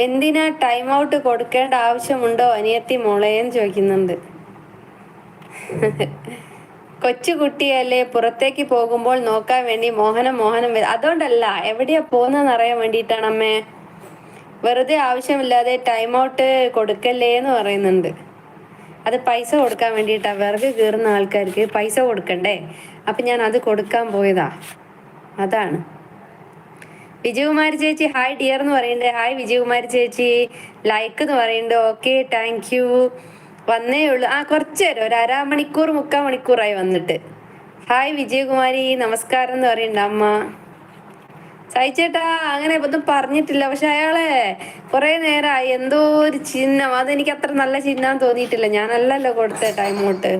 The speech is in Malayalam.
എന്തിനാ ടൈം ഔട്ട് കൊടുക്കേണ്ട ആവശ്യമുണ്ടോ അനിയത്തി മോളേന്ന് ചോദിക്കുന്നുണ്ട്. കൊച്ചു കുട്ടിയല്ലേ, പുറത്തേക്ക് പോകുമ്പോൾ നോക്കാൻ വേണ്ടി മോഹനം മോഹനം അതുകൊണ്ടല്ല, എവിടെയാ പോകുന്നതെന്ന് അറിയാൻ വേണ്ടിയിട്ടാണ് അമ്മേ. വെറുതെ ആവശ്യമില്ലാതെ ടൈം ഔട്ട് കൊടുക്കല്ലേന്ന് പറയുന്നുണ്ട്. അത് പൈസ കൊടുക്കാൻ വേണ്ടിയിട്ടാ. വിറക് കീറുന്ന ആൾക്കാർക്ക് പൈസ കൊടുക്കണ്ടേ, അപ്പൊ ഞാൻ അത് കൊടുക്കാൻ പോയതാ, അതാണ്. വിജയകുമാരി ചേച്ചി ഹായ് ഡിയർ എന്ന് പറയുന്നുണ്ട്. ഹായ് വിജയകുമാരി ചേച്ചി. ലൈക്ക് എന്ന് പറയുന്നുണ്ട്. Okay, thank you. വന്നേ ഉള്ളൂ. കുറച്ചു നേരം, ഒരു അരമണിക്കൂർ 3/4 മണിക്കൂറായി വന്നിട്ട്. ഹായ് വിജയകുമാരി, നമസ്കാരം എന്ന് പറയുന്നുണ്ട് അമ്മ. സഹിച്ചേട്ടാ അങ്ങനെ ഒന്നും പറഞ്ഞിട്ടില്ല, പക്ഷെ അയാളെ കുറെ നേരമായി എന്തോ ഒരു ചിഹ്നം, അതെനിക്ക് അത്ര നല്ല ചിഹ്നം തോന്നിയിട്ടില്ല. ഞാനല്ലല്ലോ കൊടുത്ത ടൈം ഔട്ട്.